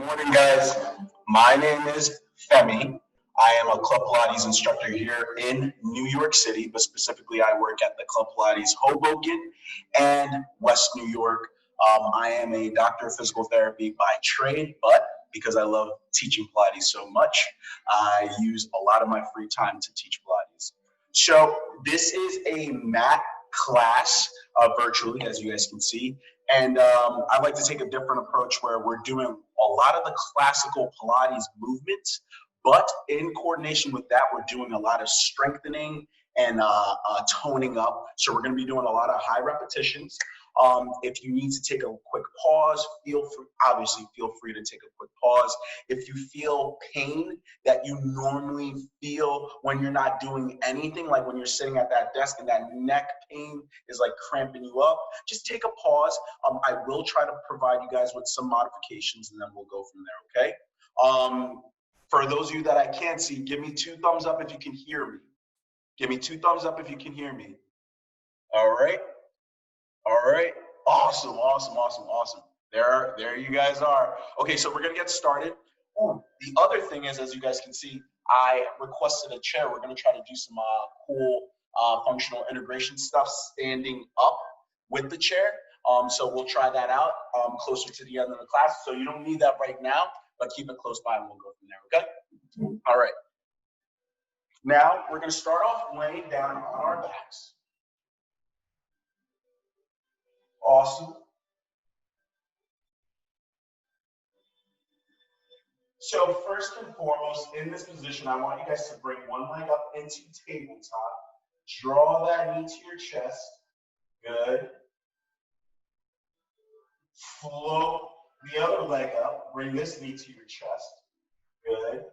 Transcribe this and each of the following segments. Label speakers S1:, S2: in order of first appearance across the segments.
S1: morning, guys. My name is Femi. I am a Club Pilates instructor here in New York City, but specifically I work at the Club Pilates Hoboken and West New York. I am a doctor of physical therapy by trade, but because I love teaching Pilates so much, I use a lot of my free time to teach Pilates. So this is a mat class virtually, as you guys can see. And I like to take a different approach where we're doing a lot of the classical Pilates movements, but in coordination with that, we're doing a lot of strengthening and toning up. So we're going to be doing a lot of high repetitions. If you need to take a quick pause, obviously feel free to take a quick pause. If you feel pain that you normally feel when you're not doing anything, like when you're sitting at that desk and that neck pain is like cramping you up, just take a pause. I will try to provide you guys with some modifications and then we'll go from there, okay? For those of you that I can't see, give me 2 thumbs up if you can hear me. Give me 2 thumbs up if you can hear me. All right. All right. Awesome. There you guys are. Okay, so we're going to get started. The other thing is, as you guys can see, I requested a chair. We're going to try to do some cool functional integration stuff standing up with the chair. So we'll try that out closer to the end of the class. So you don't need that right now, but keep it close by and we'll go from there, okay? All right. Now we're going to start off laying down on our backs. Awesome. So first and foremost, in this position, I want you guys to bring one leg up into tabletop. Draw that knee to your chest. Good. Float the other leg up. Bring this knee to your chest. Good.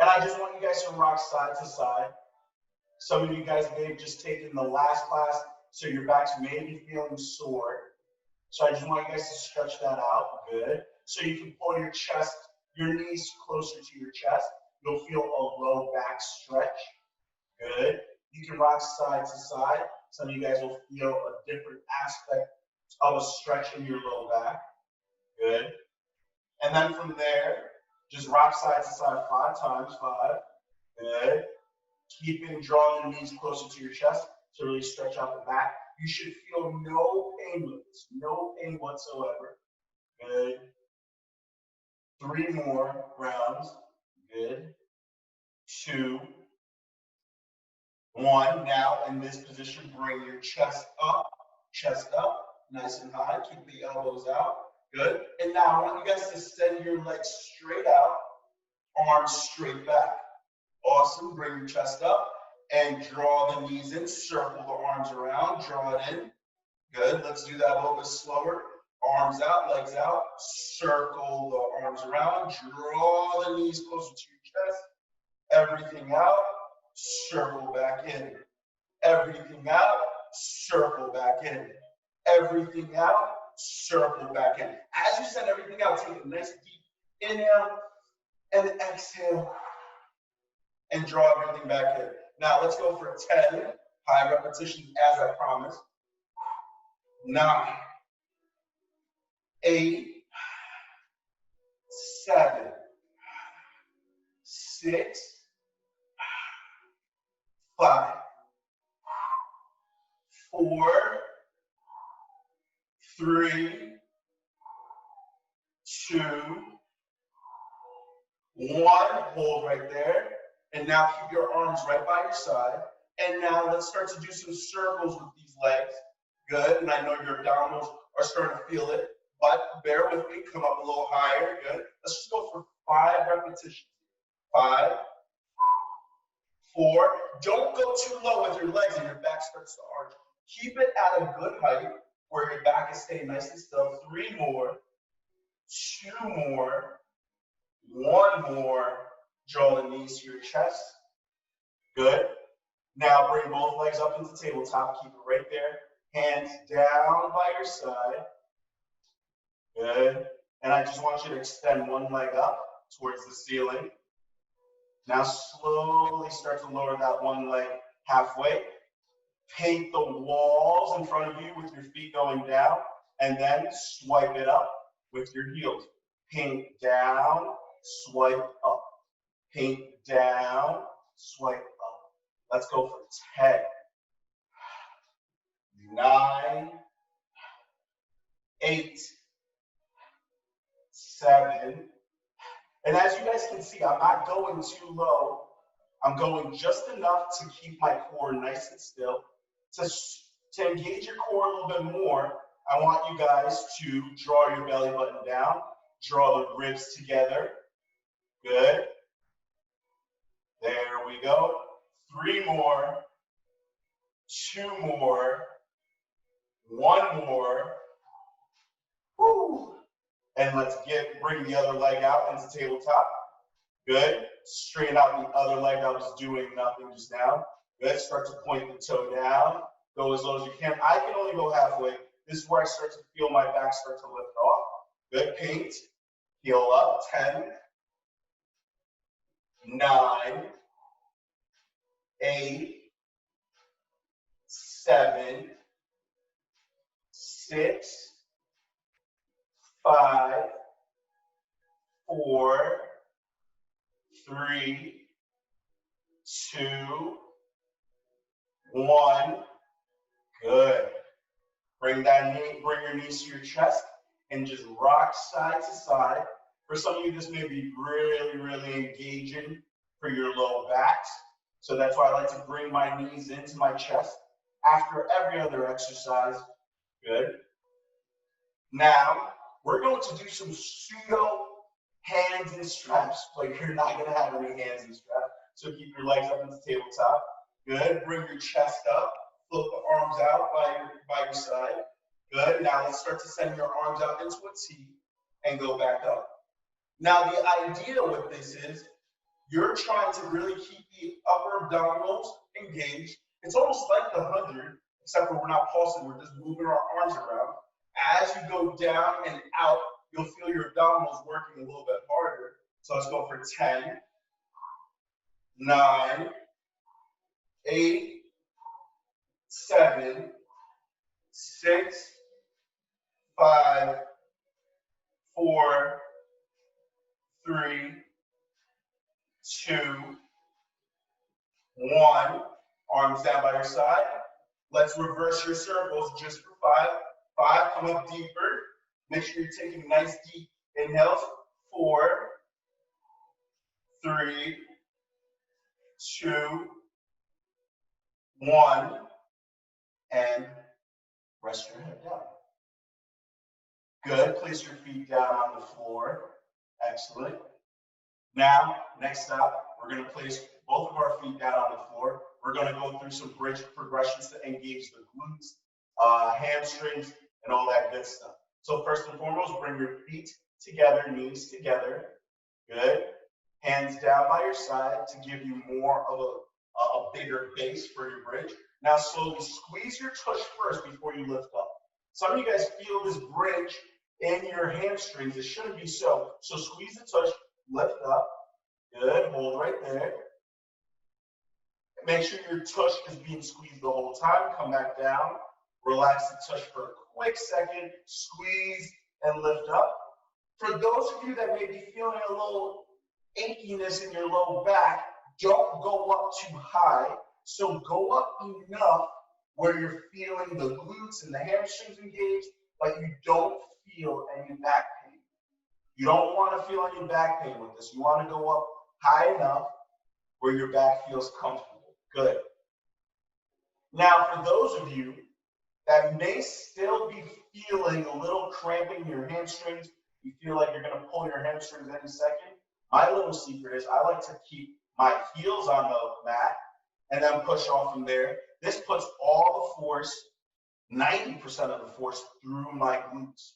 S1: And I just want you guys to rock side to side. Some of you guys may have just taken the last class, so your backs may be feeling sore. So I just want you guys to stretch that out. Good. So you can pull your chest, your knees closer to your chest. You'll feel a low back stretch. Good. You can rock side to side. Some of you guys will feel a different aspect of a stretch in your low back. Good. And then from there, just rock side to side 5 times. 5. Good. Keeping drawing the knees closer to your chest to really stretch out the back. You should feel no pain with this, no pain whatsoever. Good. 3 more rounds. Good. 2. 1. Now in this position, bring your chest up, nice and high. Keep the elbows out. Good. And now I want you guys to send your legs straight out, arms straight back. Awesome. Bring your chest up and draw the knees in. Circle the arms around. Draw it in. Good. Let's do that a little bit slower. Arms out, legs out. Circle the arms around. Draw the knees closer to your chest. Everything out. Circle back in. Everything out. Circle back in. Everything out. Circle back in. As you send everything out, take a nice deep inhale and exhale. And draw everything back in. Now let's go for 10 high repetitions as I promised. 9, 8, 7, 6, 5, 4, 3, 2, 1. Hold right there. And now keep your arms right by your side. And now let's start to do some circles with these legs. Good. And I know your abdominals are starting to feel it, but bear with me. Come up a little higher. Good. Let's just go for 5 repetitions. 5, 4. Don't go too low with your legs and your back starts to arch. Keep it at a good height where your back is staying nice and still. 3 more. 2 more. 1 more. Draw the knees to your chest. Good. Now bring both legs up into tabletop. Keep it right there. Hands down by your side. Good. And I just want you to extend one leg up towards the ceiling. Now slowly start to lower that one leg halfway. Paint the walls in front of you with your feet going down. And then swipe it up with your heels. Paint down, swipe up. Paint down, swipe up. Let's go for 10, 9, 8, 7. And as you guys can see, I'm not going too low. I'm going just enough to keep my core nice and still. To engage your core a little bit more, I want you guys to draw your belly button down, draw the ribs together. Good. There we go. 3 more, 2 more, 1 more. Woo. And let's bring the other leg out into tabletop. Good. Straighten out the other leg. I was doing nothing just now. Good. Start to point the toe down. Go as low as you can. I can only go halfway. This is where I start to feel my back start to lift off. Good. Paint. Heel up. 10, 9, 8, 7, 6, 5, 4, 3, 2, 1. Good. Bring your knees to your chest and just rock side to side. For some of you, this may be really, really engaging for your low backs. So that's why I like to bring my knees into my chest after every other exercise. Good. Now, we're going to do some pseudo hands and straps, but you're not going to have any hands and straps. So keep your legs up into tabletop. Good. Bring your chest up. Flip the arms out by your side. Good. Now let's start to send your arms out into a T and go back up. Now the idea with this is you're trying to really keep the upper abdominals engaged. It's almost like the 100, except for we're not pulsing, we're just moving our arms around. As you go down and out, you'll feel your abdominals working a little bit harder. So let's go for 10, 9, 8, 7, 6, 5, 4, 3, 2, 1. Arms down by your side. Let's reverse your circles just for 5. 5, come up deeper. Make sure you're taking nice deep inhales. 4, 3, 2, 1. And rest your head down. Good. Place your feet down on the floor. Excellent. Now, next up, we're going to place both of our feet down on the floor. We're going to go through some bridge progressions to engage the glutes, hamstrings, and all that good stuff. So first and foremost, bring your feet together, knees together. Good. Hands down by your side to give you more of a bigger base for your bridge. Now slowly squeeze your tush first before you lift up. Some of you guys feel this bridge in your hamstrings. It shouldn't be so. So squeeze the tush, lift up. Good. Hold right there. Make sure your tush is being squeezed the whole time. Come back down. Relax the tush for a quick second. Squeeze and lift up. For those of you that may be feeling a little achiness in your low back, don't go up too high. So go up enough where you're feeling the glutes and the hamstrings engaged, but you don't feel any back pain. You don't want to feel any back pain with this. You want to go up high enough where your back feels comfortable. Good. Now, for those of you that may still be feeling a little cramping in your hamstrings, you feel like you're going to pull your hamstrings any second, my little secret is I like to keep my heels on the mat and then push off from there. This puts all the force, 90% of the force, through my glutes.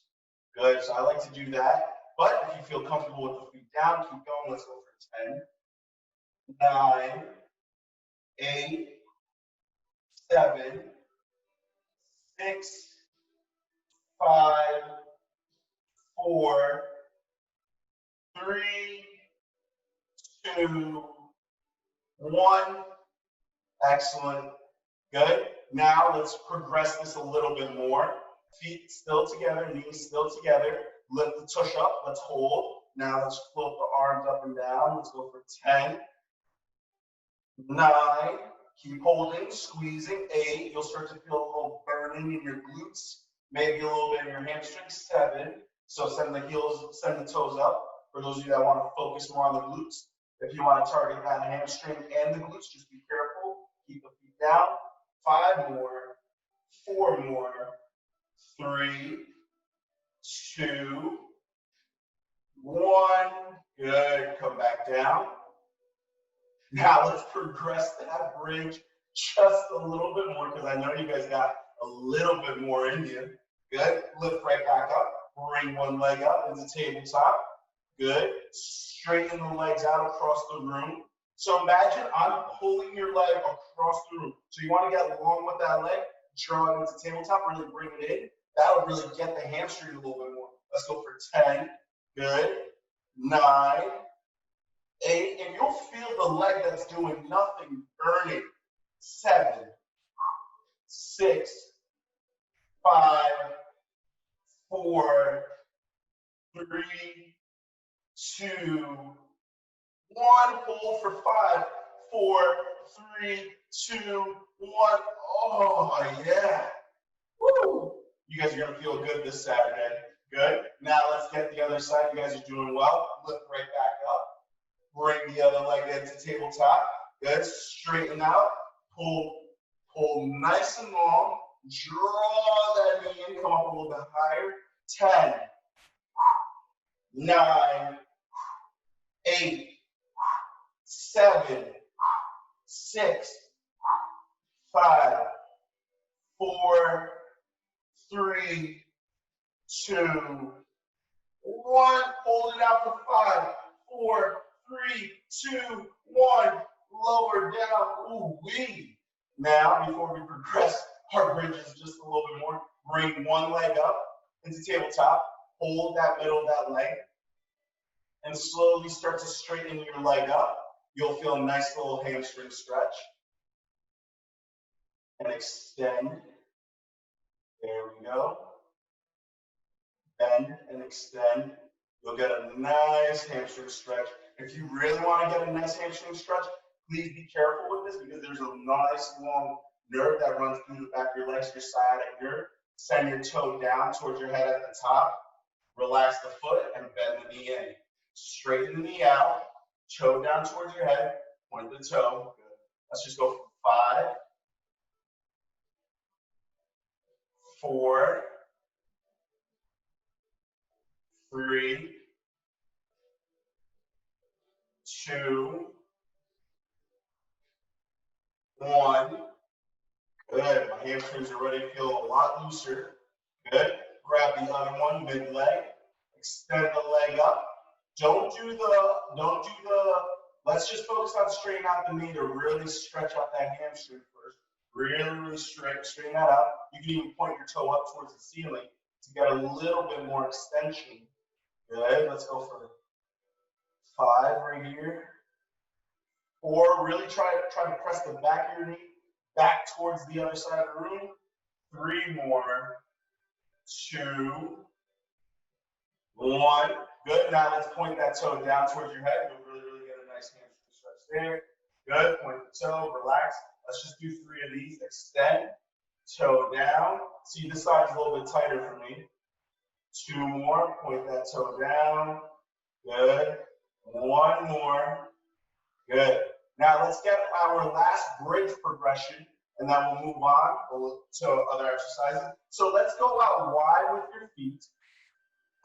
S1: Good. So I like to do that. But if you feel comfortable with the feet down, keep going. Let's go for 10, 9, 8, 7, 6, 5, 4, 3, 2, 1. Excellent. Good. Now let's progress this a little bit more. Feet still together, knees still together. lift the tush up. Let's hold. Now let's float the arms up and down. Let's go for 10, 9, keep holding, squeezing, 8. You'll start to feel a little burning in your glutes, maybe a little bit in your hamstrings, 7. So send the heels, send the toes up. For those of you that want to focus more on the glutes. If you want to target that hamstring and the glutes, just be careful. Keep the feet down. 5 more, 4 more, 3, 2, 1. Good. Come back down. Now let's progress that bridge just a little bit more because I know you guys got a little bit more in you. Good. Lift right back up. Bring one leg up into tabletop. Good. Straighten the legs out across the room. So imagine I'm pulling your leg across the room. So you want to get long with that leg, draw it into tabletop, really bring it in. That'll really get the hamstring a little bit more. Let's go for 10. Good. 9, 8. And you'll feel the leg that's doing nothing burning. 7, 6, 5, 4, 3, 2, 1. Hold for 5, 4, 3, 2, 1. Oh, yeah. Woo. You guys are going to feel good this Saturday. Good. Now let's get the other side. You guys are doing well. Lift right back up. Bring the other leg into tabletop. Good. Straighten out. Pull nice and long. Draw that knee in. Come up a little bit higher. 10, 9, 8, 7, 6, 5, 4, 3, 2, 1. Hold it out for 5, 4, 3, 2, 1. Lower down. Ooh wee. Now, before we progress our bridges just a little bit more, bring one leg up into tabletop. Hold that middle of that leg. And slowly start to straighten your leg up. You'll feel a nice little hamstring stretch. And extend. There we go. Bend and extend. You'll get a nice hamstring stretch. If you really want to get a nice hamstring stretch, please be careful with this because there's a nice long nerve that runs through the back of your legs, your sciatic nerve. Send your toe down towards your head at the top. Relax the foot and bend the knee in. Straighten the knee out. Toe down towards your head. Point the toe. Good. Let's just go for 5, 4, 3, 2, 1. Good. My hamstrings are ready to feel a lot looser. Good. Grab the other one, mid leg. Extend the leg up. Don't do the, let's just focus on straightening out the knee to really stretch out that hamstring first. Really straighten that out. You can even point your toe up towards the ceiling to get a little bit more extension. Good. Let's go for 5 right here. Or really try to press the back of your knee back towards the other side of the room. 3 more. 2, 1. Good. Now let's point that toe down towards your head. You'll really get a nice hamstring stretch there. Good. Point the toe. Relax. Let's just do 3 of these. Extend. Toe down. See, this side is a little bit tighter for me. 2 more. Point that toe down. Good. 1 more. Good. Now let's get our last bridge progression, and then we'll move on to other exercises. So let's go out wide with your feet,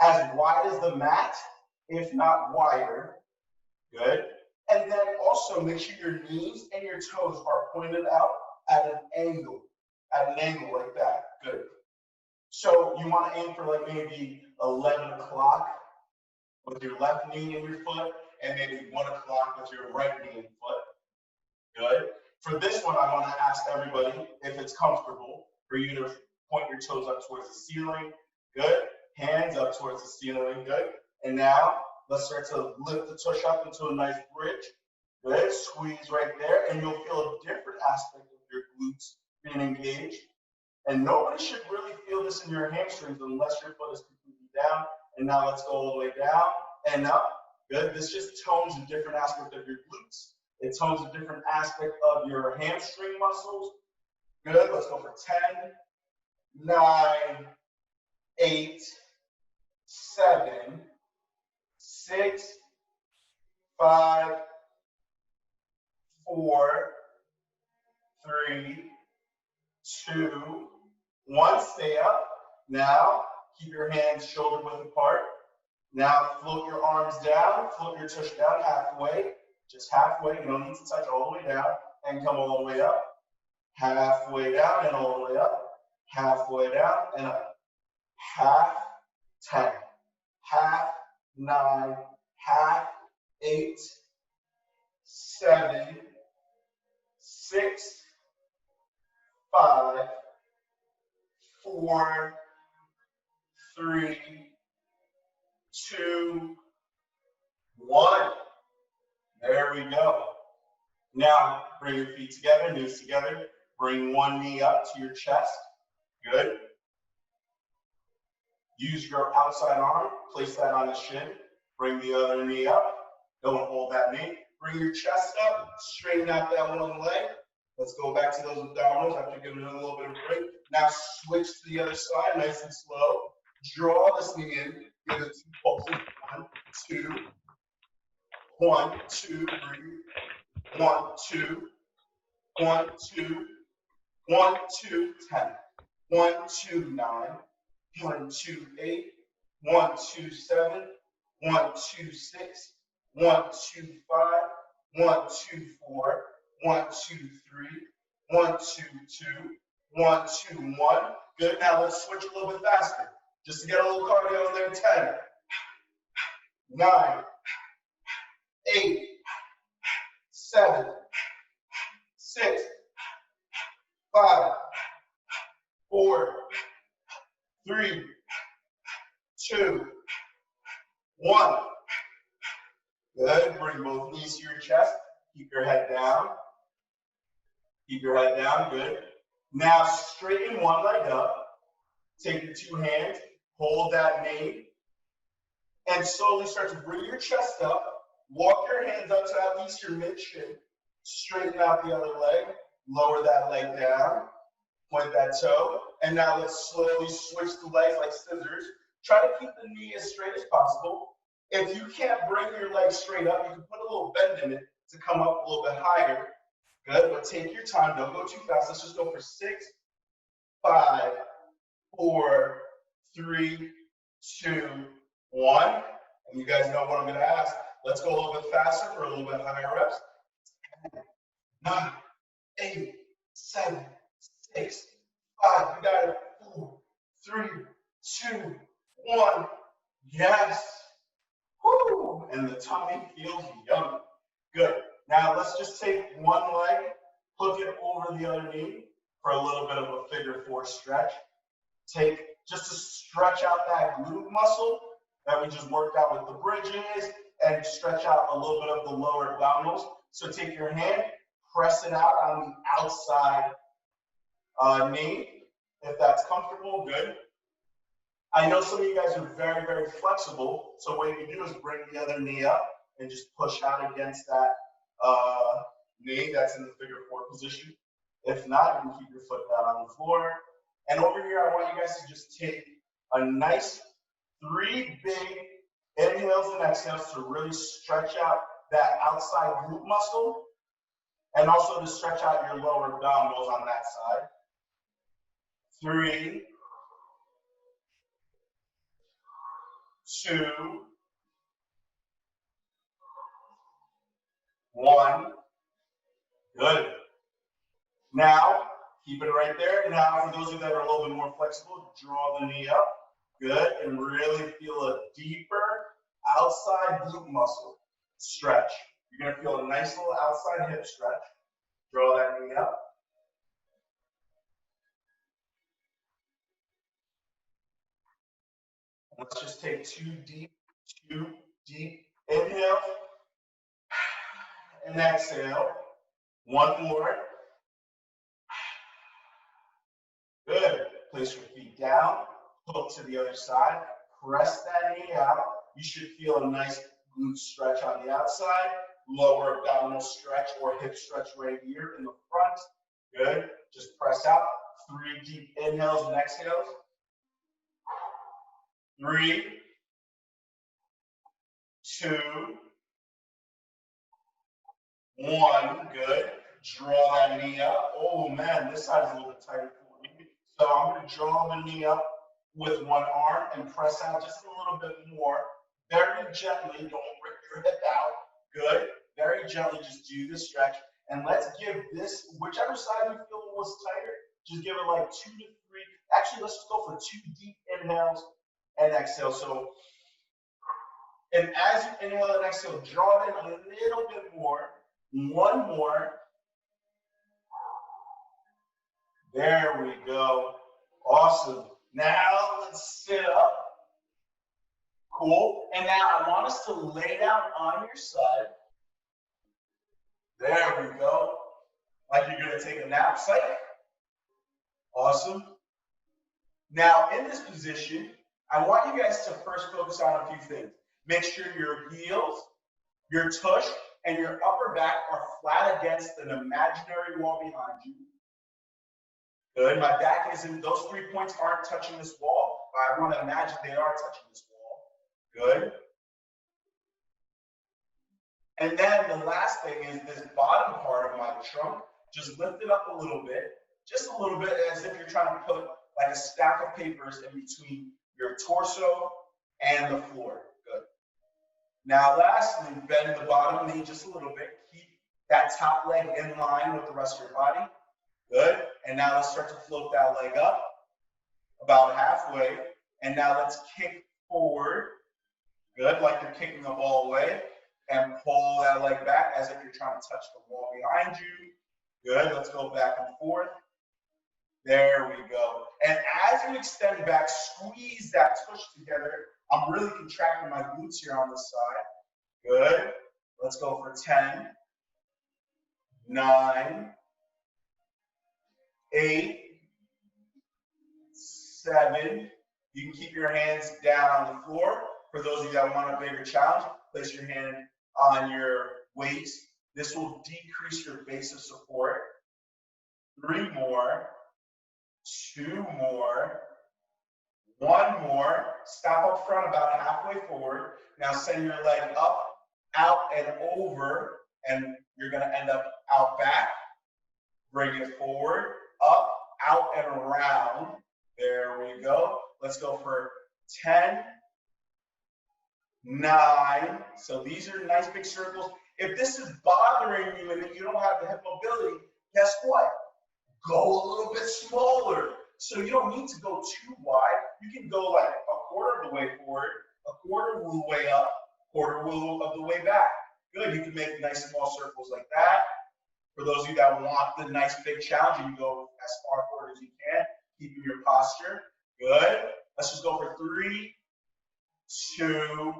S1: as wide as the mat, if not wider. Good. And then also make sure your knees and your toes are pointed out at an angle like that. Good. So you want to aim for like maybe 11 o'clock with your left knee and your foot, and maybe 1 o'clock with your right knee and foot. Good. For this one, I want to ask everybody if it's comfortable for you to point your toes up towards the ceiling. Good. Hands up towards the ceiling. Good. And now let's start to lift the tush up into a nice bridge. Good. Squeeze right there, and you'll feel a different aspect of your glutes being engaged. And nobody should really feel this in your hamstrings unless your foot is completely down And now let's go all the way down and up. Good. This just tones a different aspect of your glutes. It tones a different aspect of your hamstring muscles. Good. Let's go for 10, 9, 8, 7, 6, 5, 4, 3, 2, 1. Stay up. Now, keep your hands shoulder width apart. Now, float your arms down. Float your tush down halfway. Just halfway. You don't need to touch all the way down. And come all the way up. Halfway down and all the way up. Halfway down and up. Half, 10. Half, 9. Half, 8. 7. 6. 5. 4. 3. 2. 1. There we go. Now, bring your feet together, knees together. Bring one knee up to your chest. Good. Use your outside arm. Place that on the shin. Bring the other knee up. Don't hold that knee. Bring your chest up. Straighten out that one leg. Let's go back to those abdominals after giving it a little bit of a break. Now switch to the other side, nice and slow. Draw this knee in. Give it 2 pulses. 1, 2. 1, 2. Breathe. 1, 2. 1, 2. 1, 2. 10. 1, 2. 9. 1, 2. 8. 1, 2. 7. 1, 2. 6. 1, 2. 5. 1, 2. 4. 1, 2. 3. 1, 2. 2. 1, 2. 1. Good. Now let's switch a little bit faster. Just to get a little cardio in there. 10. 9. 8. 7. 6. 5. 4. 3. 2. 1. Good. Bring both knees to your chest. Keep your head down. Keep your head down. Good. Now straighten one leg up. Take your 2 hands. Hold that knee. And slowly start to bring your chest up. Walk your hands up to at least your mid-shin. Straighten out the other leg. Lower that leg down. Point that toe. And now let's slowly switch the legs like scissors. Try to keep the knee as straight as possible. If you can't bring your leg straight up, you can put a little bend in it to come up a little bit higher. Good, but take your time. Don't go too fast. Let's just go for 6, 5, 4, 3, 2, 1. And you guys know what I'm going to ask. Let's go a little bit faster for a little bit higher reps. 9, 8, 7, 6, 5. You got it. 4, 3, 2, 1. Yes. Woo. And the tummy feels yummy. Good. Now let's just take one leg, hook it over the other knee for a little bit of a figure 4 stretch. Take just to stretch out that glute muscle that we just worked out with the bridges and stretch out a little bit of the lower abdominals. So take your hand, press it out on the outside knee, if that's comfortable. Good. I know some of you guys are very, very flexible. So what you do is bring the other knee up and just push out against that knee that's in the figure 4 position. If not, you can keep your foot down on the floor. And over here, I want you guys to just take a nice 3 big inhales and exhales to really stretch out that outside glute muscle and also to stretch out your lower abdominals on that side. 3, 2, 1. Good. Now, keep it right there. Now, for those of you that are a little bit more flexible, draw the knee up. Good. And really feel a deeper outside glute muscle stretch. You're going to feel a nice little outside hip stretch. Draw that knee up. Let's just take 2 deep inhale and exhale. 1 more. Good. Place your feet down. Hook to the other side. Press that knee out. You should feel a nice glute stretch on the outside, lower abdominal stretch or hip stretch right here in the front. Good. Just press out. 3 deep inhales and exhales. 3, 2, 1. Good. Draw that knee up. Oh man, this side is a little bit tighter for me. So I'm going to draw the knee up with one arm and press out just a little bit more. Very gently, don't rip your hip out. Good. Very gently, just do the stretch. And let's give this, whichever side you feel was tighter, just give it like 2 to 3. Actually, let's just go for 2 deep inhales and exhale. So, and as you inhale and exhale, draw in a little bit more. One more. There we go. Awesome. Now let's sit up. Cool. And now I want us to lay down on your side. There we go. Like you're going to take a nap. Psych. Awesome. Now in this position, I want you guys to first focus on a few things. Make sure your heels, your tush, and your upper back are flat against an imaginary wall behind you. Good. My back isn't, those 3 points aren't touching this wall. I want to imagine they are touching this wall. Good. And then the last thing is this bottom part of my trunk. Just lift it up a little bit. Just a little bit, as if you're trying to put like a stack of papers in between your torso and the floor. Good. Now lastly, bend the bottom knee just a little bit. Keep that top leg in line with the rest of your body. Good. And now let's start to float that leg up about halfway. And now let's kick forward. Good. Like you're kicking the ball away. And pull that leg back as if you're trying to touch the wall behind you. Good. Let's go back and forth. There we go. And as you extend back, squeeze that tush together. I'm really contracting my glutes here on this side. Good. Let's go for 10, 9, 8, 7. You can keep your hands down on the floor. For those of you that want a bigger challenge, place your hand on your waist. This will decrease your base of support. 3 more. 2 more. 1 more. Stop up front about halfway forward. Now send your leg up, out, and over. And you're going to end up out back. Bring it forward, up, out, and around. There we go. Let's go for 10, 9. So these are nice big circles. If this is bothering you and you don't have the hip mobility, guess what? Go a little bit smaller. So you don't need to go too wide. You can go like a quarter of the way forward, a quarter of the way up, quarter of the way back. Good. You can make nice small circles like that. For those of you that want the nice big challenge, you can go as far forward as you can, keeping your posture. Good. Let's just go for 3, 2,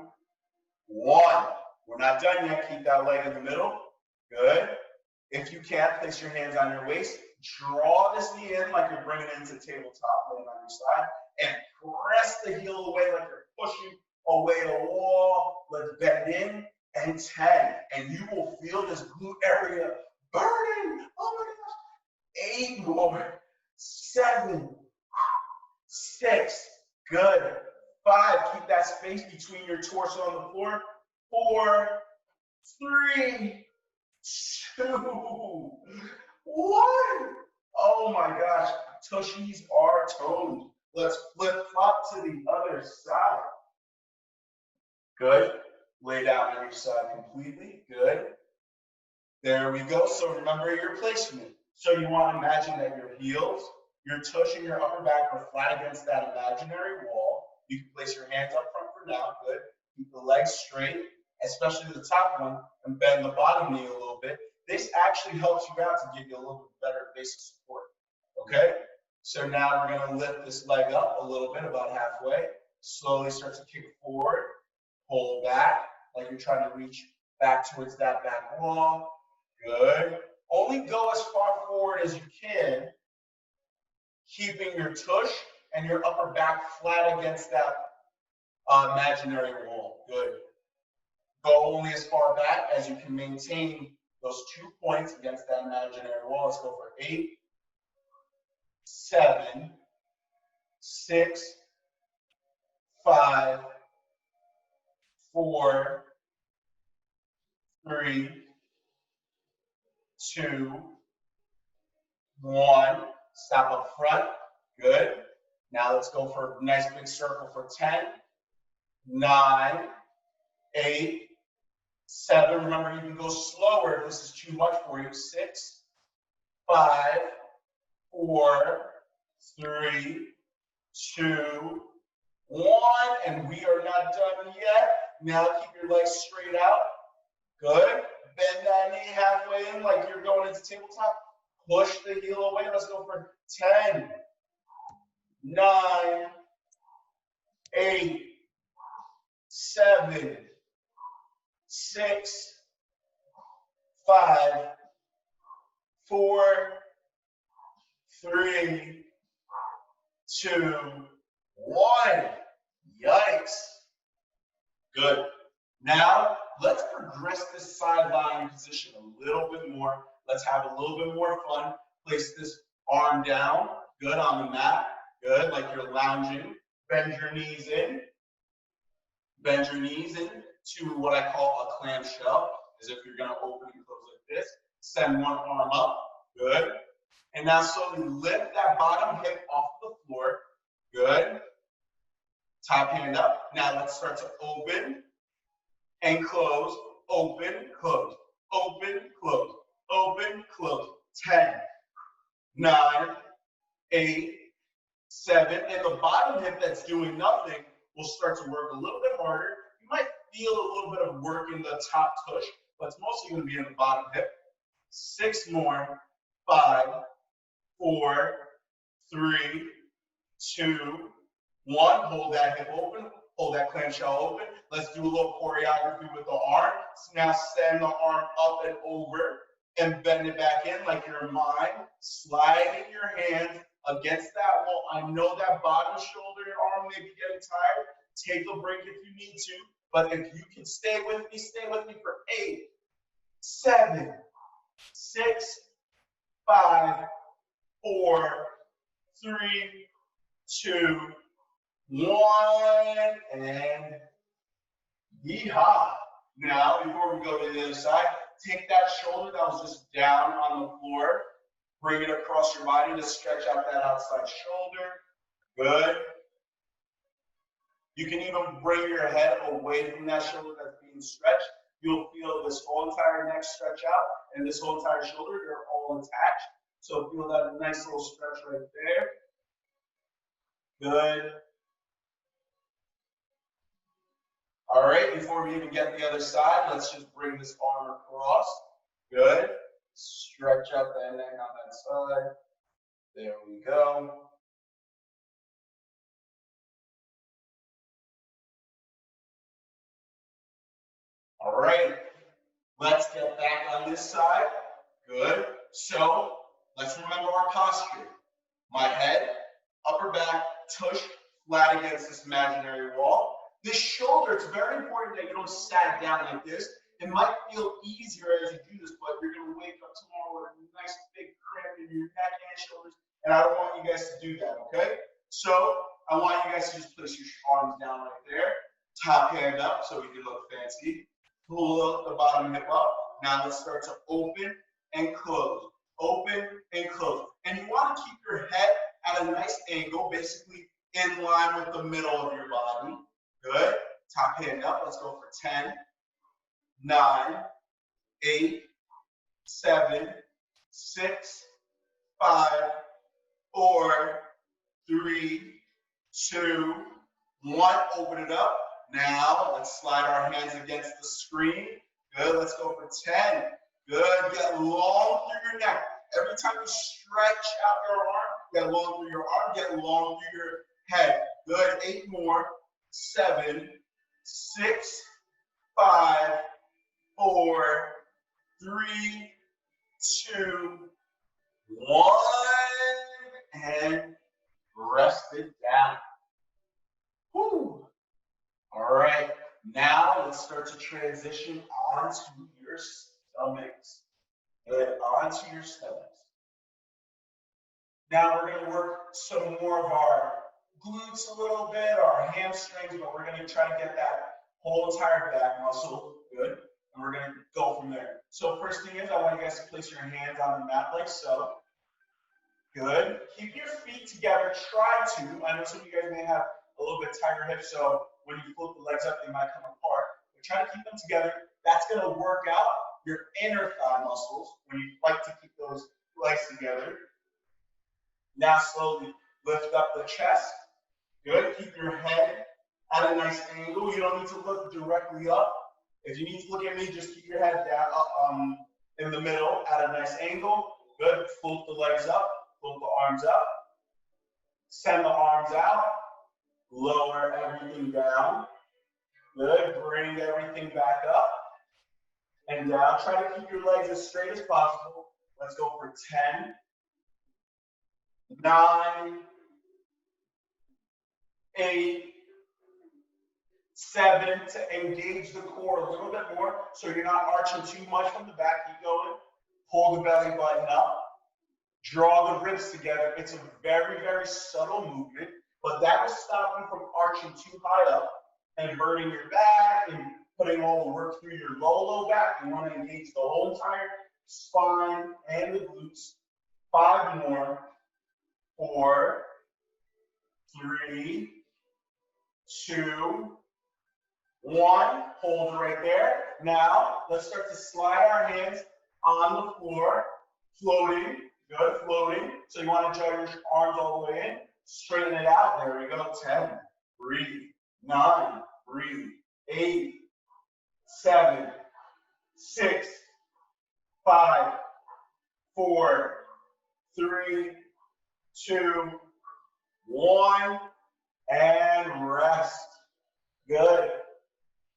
S1: 1. We're not done yet. Keep that leg in the middle. Good. If you can, place your hands on your waist. Draw this knee in like you're bringing it into tabletop, laying on your side, and press the heel away like you're pushing away the wall. Let's bend in, and 10. And you will feel this glute area burning. Oh my gosh. 8 more. 7, 6. Good. 5. Keep that space between your torso and the floor. 4, 3, 2, 1. Oh my gosh. Tushies are toned. Let's flip flop to the other side. Good. Lay down on your side completely. Good. There we go. So remember your placement. So you want to imagine that your heels, your tush, and your upper back are flat against that imaginary wall. You can place your hands up front for now. Good. Keep the legs straight, especially the top one, and bend the bottom knee a little bit. This actually helps you out to give you a little bit better base of support. Okay? So now we're going to lift this leg up a little bit, about halfway. Slowly start to kick forward. Pull back, like you're trying to reach back towards that back wall. Good. Only go as far forward as you can, keeping your tush and your upper back flat against that Imaginary wall. Good. Go only as far back as you can maintain those 2 points against that imaginary wall. Let's go for 8, 7, 6, 5, 4, 3, 2, 1. Stop up front. Good. Now let's go for a nice big circle for 10, 9, 8, 7. Remember, you can go slower if this is too much for you. 6, 5, 4, 3, 2, 1. And we are not done yet. Now keep your legs straight out. Good. Bend that knee halfway in like you're going into tabletop. Push the heel away. Let's go for 10, 9, 8, 7, 6, 5, 4, 3, 2, 1. Yikes. Good. Now, let's progress this side lying position a little bit more. Let's have a little bit more fun. Place this arm down. Good on the mat. Good, like you're lounging. Bend your knees in. Bend your knees in to what I call a clamshell, as if you're going to open and close like this. Send one arm up. Good. And now slowly lift that bottom hip off the floor. Good. Top hand up. Now let's start to open and close. Open, close. Open, close. Open, close. 10, 9, 8, 7. And the bottom hip that's doing nothing will start to work a little bit harder. You might feel a little bit of work in the top tush, but it's mostly going to be in the bottom hip. 6 more. 5, 4, 3, 2, 1. Hold that hip open. Hold that clamshell open. Let's do a little choreography with the arm. So now send the arm up and over and bend it back in like you're mine. Sliding your hands against that wall. I know that bottom shoulder and arm may be getting tired. Take a break if you need to. But if you can stay with me for 8, 7, 6, 5, 4, 3, 2, 1, and yeehaw. Now, before we go to the other side, take that shoulder that was just down on the floor, bring it across your body to stretch out that outside shoulder. Good. You can even bring your head away from that shoulder that's being stretched. You'll feel this whole entire neck stretch out and this whole entire shoulder, they're all attached. So feel that nice little stretch right there. Good. All right, before we even get the other side, let's just bring this arm across. Good. Stretch out that neck on that side. There we go. All right, let's get back on this side. Good. So let's remember our posture. My head, upper back, tush flat against this imaginary wall. This shoulder, it's very important that you don't sag down like this. It might feel easier as you do this, but you're going to wake up tomorrow with a nice big cramp in your neck and shoulders, and I don't want you guys to do that, okay? So I want you guys to just place your arms down right there, top hand up so we can look fancy. Pull up the bottom hip up. Now let's start to open and close. Open and close. And you want to keep your head at a nice angle, basically in line with the middle of your body. Good. Top hand up. Let's go for 10, 9, 8, 7, 6, 5, 4, 3, 2, 1. Open it up. Now, let's slide our hands against the screen. Good. Let's go for 10. Good. Get long through your neck. Every time you stretch out your arm, get long through your arm, get long through your head. Good. 8 more. 7, 6, 5, 4, 3, 2, 1. And rest it down. Whew. All right, now let's start to transition onto your stomachs. Good, onto your stomachs. Now we're going to work some more of our glutes a little bit, our hamstrings, but we're going to try to get that whole entire back muscle. Good. And we're going to go from there. So first thing is I want you guys to place your hands on the mat like so. Good. Keep your feet together. Try to. I know some of you guys may have a little bit tighter hips, so when you flip the legs up, they might come apart. But try to keep them together. That's going to work out your inner thigh muscles when you like to keep those legs together. Now slowly lift up the chest. Good. Keep your head at a nice angle. You don't need to look directly up. If you need to look at me, just keep your head down in the middle at a nice angle. Good. Float the legs up. Float the arms up. Send the arms out. Lower everything down. Good. Bring everything back up and down. Try to keep your legs as straight as possible. Let's go for 10, 9, 8, 7, to engage the core a little bit more so you're not arching too much from the back. Keep going. Pull the belly button up. Draw the ribs together. It's a very, very subtle movement, but that will stop you from arching too high up and hurting your back and putting all the work through your low back. You want to engage the whole entire spine and the glutes. 5 more. 4, 3, 2, 1. Hold right there. Now, let's start to slide our hands on the floor, floating. Good, floating. So you want to draw your arms all the way in. Straighten it out. There we go. 10. Breathe. 9. Breathe. 8. 7. 6. 5. 4. 3. 2. 1. And rest. Good.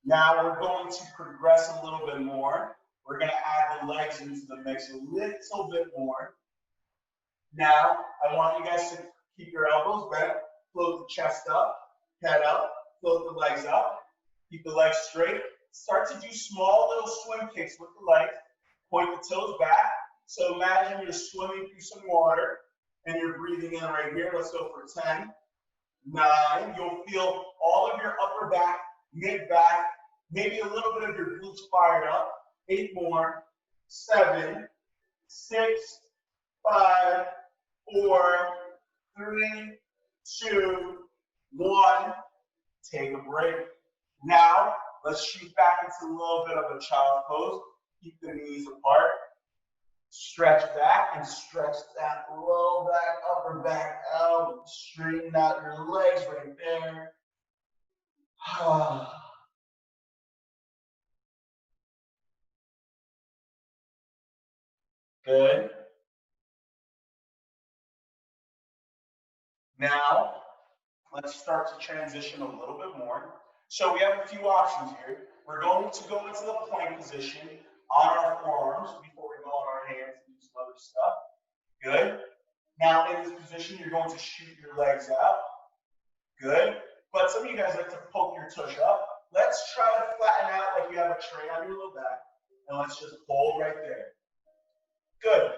S1: Now we're going to progress a little bit more. We're going to add the legs into the mix a little bit more. Now, I want you guys to keep your elbows bent, float the chest up, head up, float the legs up, keep the legs straight. Start to do small little swim kicks with the legs, point the toes back. So imagine you're swimming through some water and you're breathing in right here. Let's go for 10, 9. You'll feel all of your upper back, mid back, maybe a little bit of your glutes fired up. 8 more, 7, 6, 5, 4, 3, 2, 1. Take a break. Now, let's shoot back into a little bit of a child's pose. Keep the knees apart. Stretch back and stretch that low back, upper back out. Straighten out your legs right there. Good. Now, let's start to transition a little bit more. So we have a few options here. We're going to go into the plank position on our forearms before we go on our hands and do some other stuff. Good. Now in this position, you're going to shoot your legs out. Good. But some of you guys like to poke your tush up. Let's try to flatten out like you have a tray on your low back. And let's just hold right there. Good.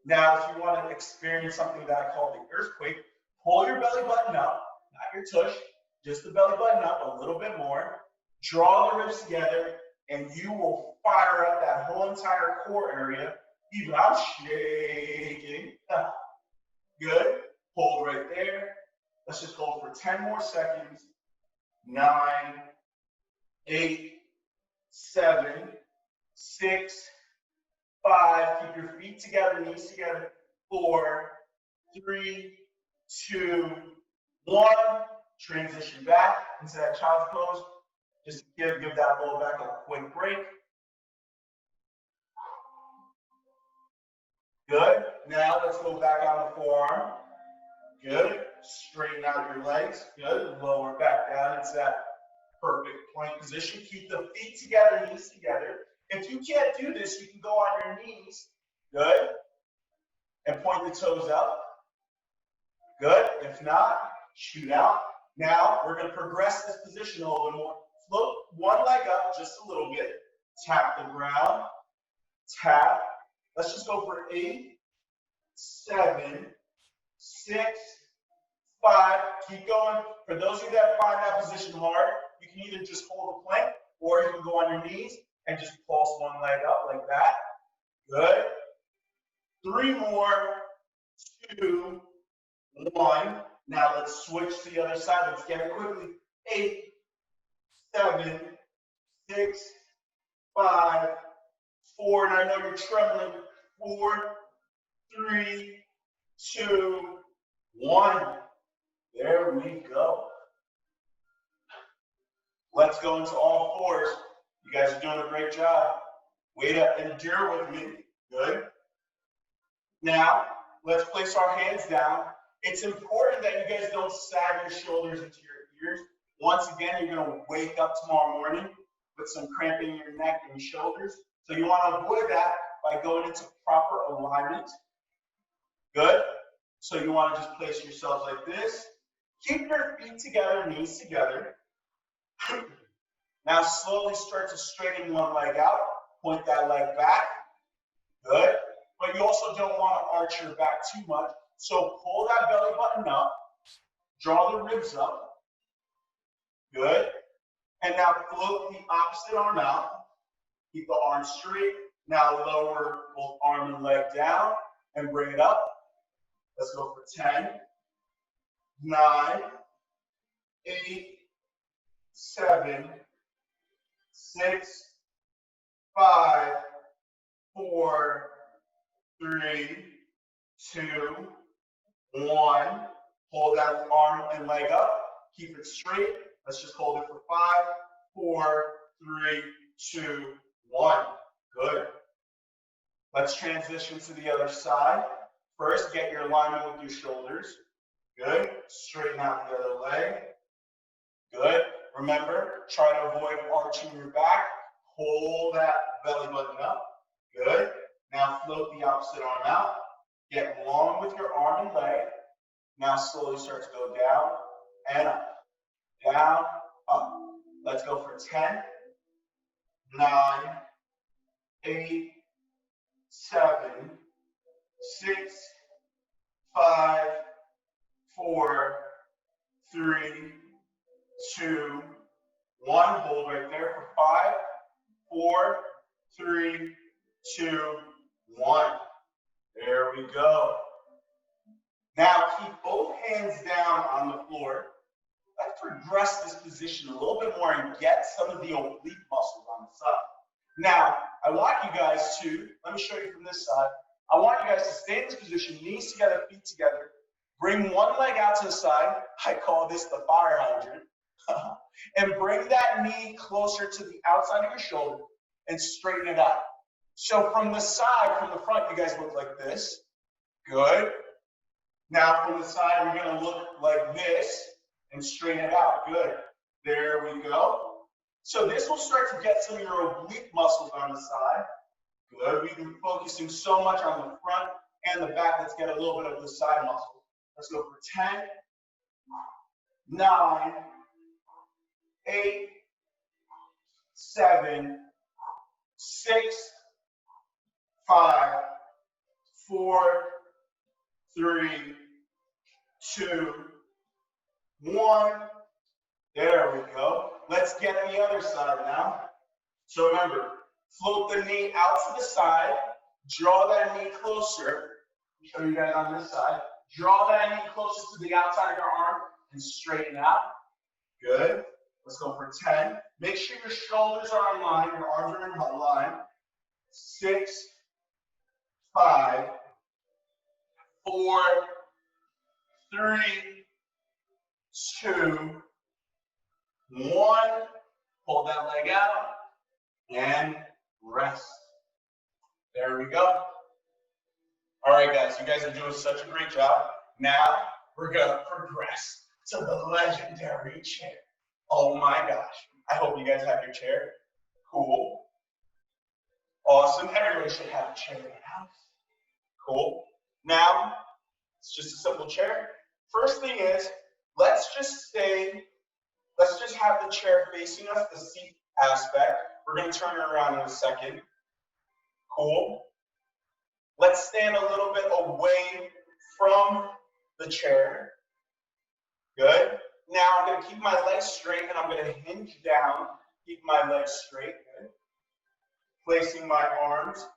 S1: Now, if you want to experience something that I call the earthquake, pull your belly button up, not your tush, just the belly button up a little bit more. Draw the ribs together, and you will fire up that whole entire core area. Even I'm shaking. Good. Hold right there. Let's just hold for 10 more seconds. 9, 8, 7, 6, 5. Keep your feet together, knees together. 4, 3, 2, 1. Transition back into that child's pose. Just give that low back a quick break. Good. Now let's go back on the forearm. Good. Straighten out your legs. Good. Lower back down into that perfect plank position. Keep the feet together, knees together. If you can't do this, you can go on your knees. Good. And point the toes up. Good. If not, shoot out. Now we're going to progress this position a little bit more. Float one leg up just a little bit. Tap the ground. Tap. Let's just go for 8, 7, 6, 5. Keep going. For those of you that find that position hard, you can either just hold a plank or you can go on your knees and just pulse one leg up like that. Good. 3 more. 2, 1. Now let's switch to the other side. Let's get it quickly. 8, 7, 6, 5, 4. And I know you're trembling. 4, 3, 2, 1. There we go. Let's go into all fours. You guys are doing a great job. Way to endure with me. Good. Now, let's place our hands down. It's important that you guys don't sag your shoulders into your ears. Once again, you're going to wake up tomorrow morning with some cramping in your neck and your shoulders. So you want to avoid that by going into proper alignment. Good. So you want to just place yourselves like this. Keep your feet together, knees together. Now slowly start to straighten one leg out. Point that leg back. Good. But you also don't want to arch your back too much. So pull that belly button up. Draw the ribs up. Good. And now float the opposite arm out. Keep the arm straight. Now lower both arm and leg down and bring it up. Let's go for 10, 9, 8, 7, 6, 5, 4, 3, 2, 1. Hold that arm and leg up. Keep it straight. Let's just hold it for 5, 4, 3, 2, 1. Good. Let's transition to the other side. First, get your alignment with your shoulders. Good. Straighten out the other leg. Good. Remember, try to avoid arching your back. Hold that belly button up. Good. Now float the opposite arm out. Get long with your arm and leg. Now slowly start to go down and up. Down, up. Let's go for 10, 9, 8, 7, 6, 5, 4, 3, 2, 1. Hold right there for 5, 4, 3, 2, 1. There we go. Now keep both hands down on the floor. Let's progress this position a little bit more and get some of the oblique muscles on the side. Now, I want you guys to, let me show you from this side. I want you guys to stay in this position, knees together, feet together. Bring one leg out to the side. I call this the fire hydrant. And bring that knee closer to the outside of your shoulder and straighten it out. So from the side, from the front, you guys look like this. Good. Now from the side, we're going to look like this and straighten it out. Good. There we go. So this will start to get some of your oblique muscles on the side. Good. We've been focusing so much on the front and the back. Let's get a little bit of the side muscle. Let's go for 10, 9, 8, 7, 6, 5, 4, 3, 2, 1. There we go. Let's get the other side now. So remember, float the knee out to the side. Draw that knee closer. Show you guys on this side. Draw that knee closer to the outside of your arm and straighten out. Good. Let's go for 10. Make sure your shoulders are in line, your arms are in line. 6, 5, 4, 3, 2, 1. Hold that leg out and rest. There we go. All right, guys, you guys are doing such a great job. Now we're going to progress to the legendary chair. Oh my gosh. I hope you guys have your chair. Cool. Awesome. Everybody should have a chair in the house. Cool. Now, it's just a simple chair. First thing is, Let's just have the chair facing us, the seat aspect. We're going to turn it around in a second. Cool. Let's stand a little bit away from the chair. Good. Now I'm going to keep my legs straight and I'm going to hinge down, keep my legs straight. Good. Placing my arms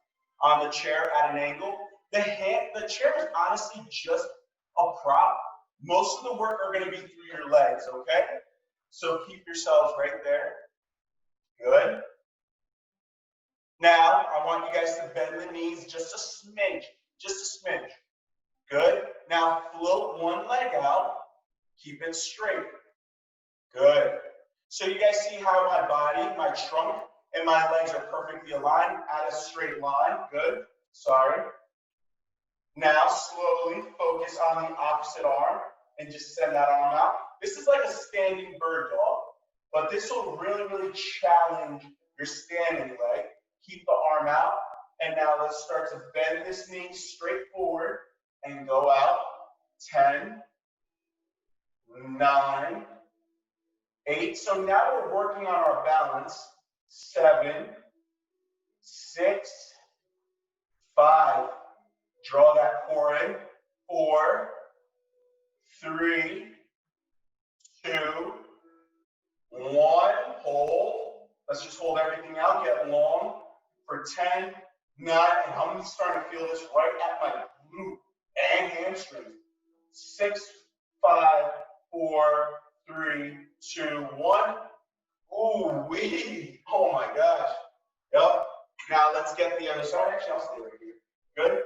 S1: on the chair at an angle. The chair is honestly just a prop. Most of the work are going to be through your legs, okay? So keep yourselves right there. Good. Now, I want you guys to bend the knees just a smidge, Good. Now, float one leg out. Keep it straight. Good. So you guys see how my body, my trunk, and my legs are perfectly aligned at a straight line. Good. Sorry. Now, slowly focus on the opposite arm and just send that arm out. This is like a standing bird dog, but this will really, really challenge your standing leg. Keep the arm out. And now let's start to bend this knee straight forward and go out. 10, 9, 8. So now we're working on our balance. 7, 6, 5. Draw that core in. 4, 3, 2, 1. Hold. Let's just hold everything out. Get long for 10, 9, and I'm starting to feel this right at my glute and hamstring. 6, 5, 4, 3, 2, 1. Ooh wee! Oh my gosh. Yep. Now let's get the other side. Actually, I'll stay right here. Good.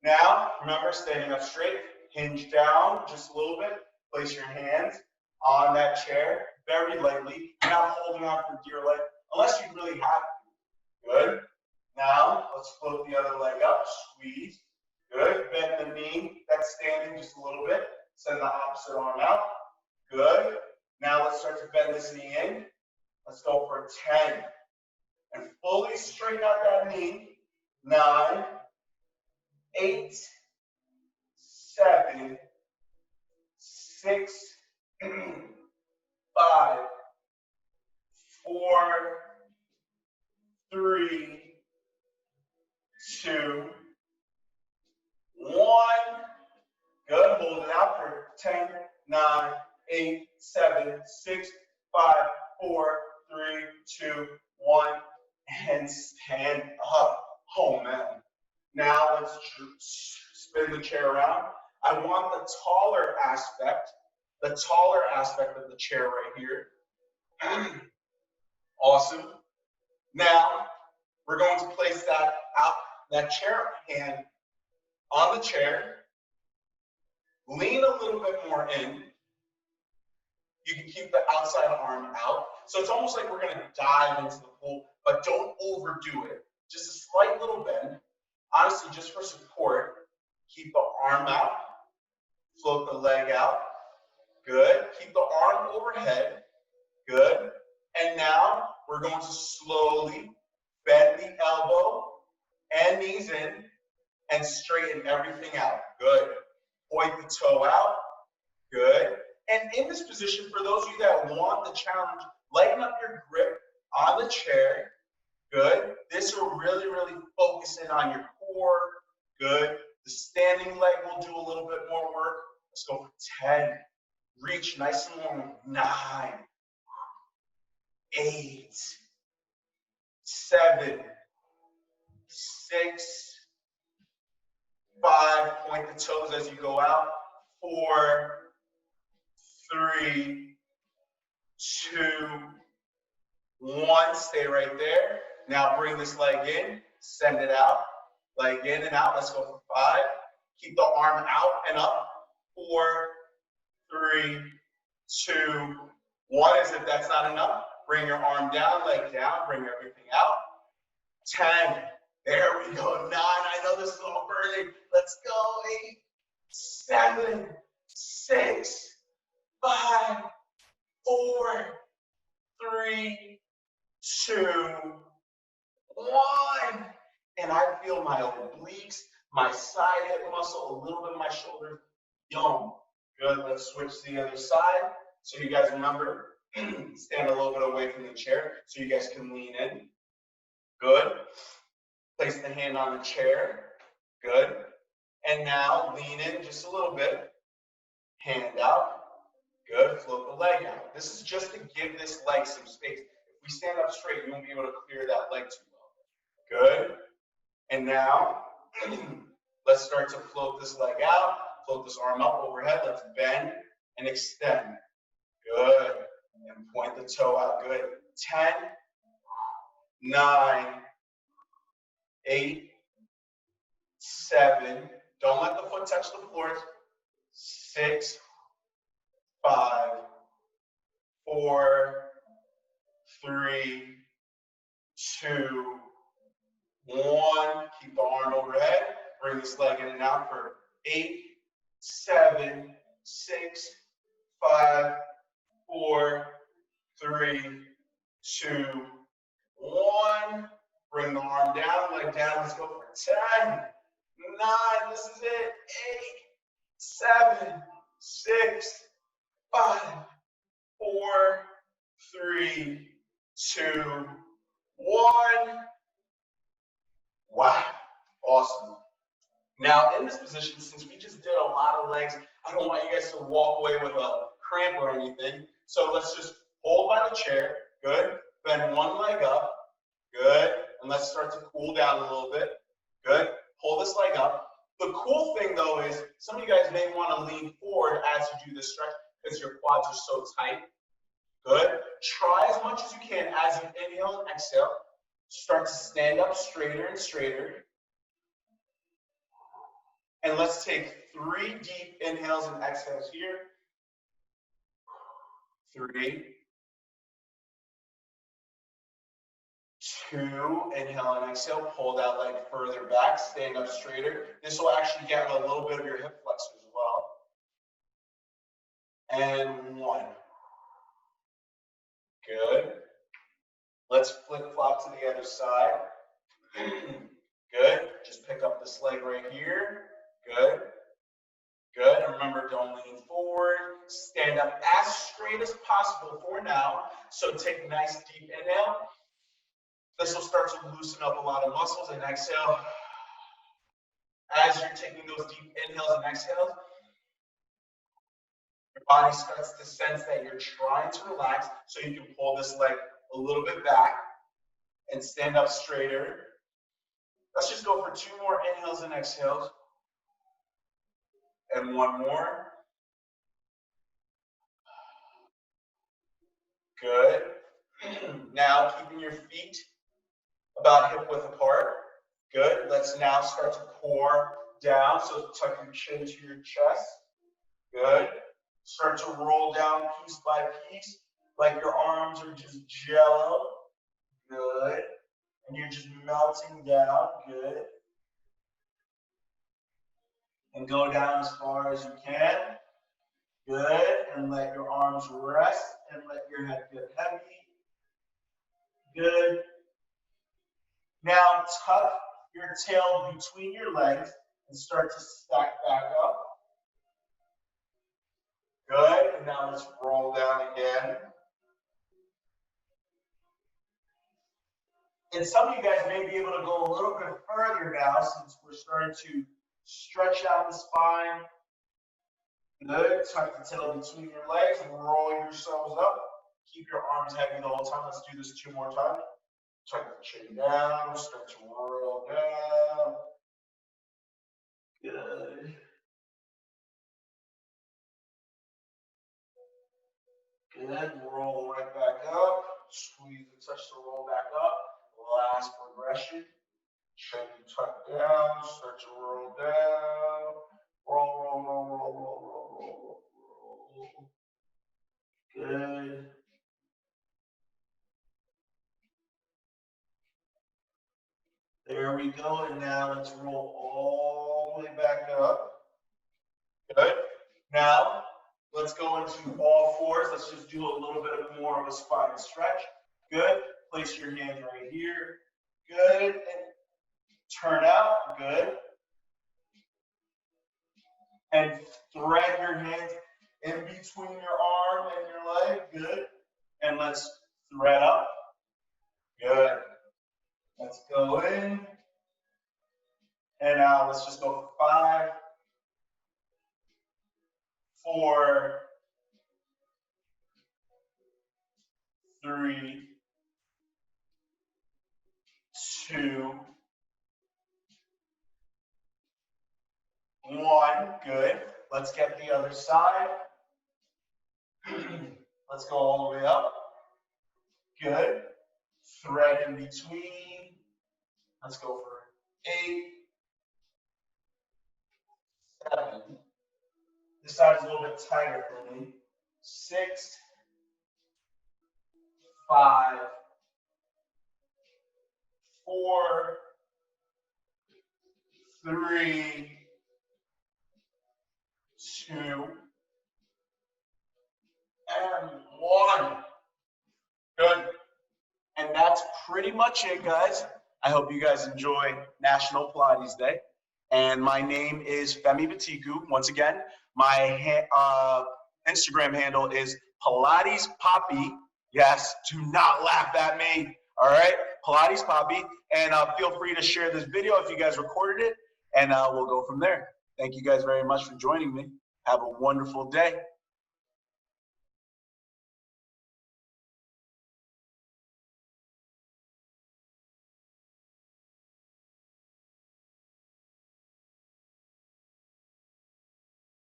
S1: Now, remember, standing up straight, hinge down just a little bit. Place your hands on that chair very lightly. You're not holding on for dear life unless you really have to. Good. Now, let's float the other leg up. Squeeze. Good. Bend the knee. That's standing just a little bit. Send the opposite arm out. Good. Now let's start to bend this knee in. Let's go for 10. And fully straighten out that knee. 9, 8, 7, 6, 5, 4, 3, 2, 1. Good. Hold it out for 10, 9, 8, 7, 6, 5, 4, 3, 2, 1. And stand up. Oh man. Now let's spin the chair around. I want the taller aspect of the chair right here. Awesome. Now we're going to place that chair hand on the chair. Lean a little bit more in. You can keep the outside arm out. So it's almost like we're going to dive into the pool, but don't overdo it. Just a slight little bend. Honestly, just for support. Keep the arm out. Float the leg out. Good. Keep the arm overhead. Good. And now we're going to slowly bend the elbow and knees in and straighten everything out. Good. Point the toe out. Good. And in this position, for those of you that want the challenge, lighten up your grip on the chair. Good. This will really, really focus in on your core. Good. The standing leg will do a little bit more work. Let's go for 10. Reach nice and long. 9, 8, 7, 6, 5. Point the toes as you go out. 4, 3, 2, 1. Stay right there. Now bring this leg in. Send it out. Leg in and out. Let's go for 5. Keep the arm out and up. 4, 3, 2, 1. As if that's not enough, bring your arm down, leg down, bring everything out. 10. There we go. 9. I know this is all burning. Let's go. 8, 7, 6, 5, 4, 3, 2, 1. And I feel my obliques, my side hip muscle, a little bit of my shoulder. Yum. Good. Let's switch to the other side. So you guys remember, stand a little bit away from the chair so you guys can lean in. Good. Place the hand on the chair. Good. And now lean in just a little bit. Hand out. Good. Float the leg out. This is just to give this leg some space. If we stand up straight, you won't be able to clear that leg too well. Good. And now, let's start to float this leg out. Float this arm up overhead. Let's bend and extend. Good. And point the toe out. Good. 10, 9, 8, 7. Don't let the foot touch the floor. 6, 5, 4, 3, 2, 1. Keep the arm overhead. Bring this leg in and out for 8, 7, 6, 5, 4, 3, 2, 1. Bring the arm down, leg down. Let's go for 10, 9. This is it. 8, 7, 6, 5, 4, 3, 2, 1. Wow. Awesome. Now, in this position, since we just did a lot of legs, I don't want you guys to walk away with a cramp or anything. So let's just hold by the chair. Good. Bend one leg up. Good. And let's start to cool down a little bit. Good. Pull this leg up. The cool thing, though, is some of you guys may want to lean forward as you do this stretch because your quads are so tight. Good. Try as much as you can as you inhale and exhale. Start to stand up straighter and straighter. And let's take 3 deep inhales and exhales here. 3, 2, inhale and exhale. Pull that leg further back. Stand up straighter. This will actually get a little bit of your hip flexors as well. And 1. Good. Let's flip-flop to the other side. Good. Just pick up this leg right here. Good. Good. And remember, don't lean forward. Stand up as straight as possible for now. So take a nice deep inhale. This will start to loosen up a lot of muscles. And exhale. As you're taking those deep inhales and exhales, your body starts to sense that you're trying to relax. So you can pull this leg a little bit back and stand up straighter. Let's just go for 2 more inhales and exhales. And 1 more. Good. Now, keeping your feet about hip width apart. Good. Let's now start to core down. So tuck your chin to your chest. Good. Start to roll down piece by piece, like your arms are just jello. Good. And you're just melting down. Good. And go down as far as you can. Good. And let your arms rest and let your head get heavy. Good. Now tuck your tail between your legs and start to stack back up. Good. And now let's roll down again. And some of you guys may be able to go a little bit further now since we're starting to stretch out the spine. Good. Tuck the tail between your legs and roll yourselves up. Keep your arms heavy the whole time. Let's do this 2 more times. Tuck the chin down. Start to roll down. Good. Good. Roll right back up. Squeeze and touch the roll back up. Last progression. Chin tuck down. Start to roll down. Roll, roll, roll, roll, roll, roll, roll, roll. Good. There we go. And now let's roll all the way back up. Good. Now let's go into all fours. Let's just do a little bit more of a spine stretch. Good. Place your hands right here. Good. And turn out. Good. And thread your hands in between your arm and your leg. Good. And let's thread up. Good. Let's go in. And now let's just go for 5, 4, 3, 2, 1. Good. Let's get the other side. Let's go all the way up. Good. Thread in between. Let's go for 8, 7. This side is a little bit tighter for me. 6, 5, 4, 3, 2, and 1. Good. And that's pretty much it, guys. I hope you guys enjoy National Pilates Day. And my name is Femi Betiku. Once again, my Instagram handle is Pilates Poppy. Yes, do not laugh at me. All right, Pilates Poppy. And feel free to share this video if you guys recorded it. And we'll go from there. Thank you guys very much for joining me. Have a wonderful day.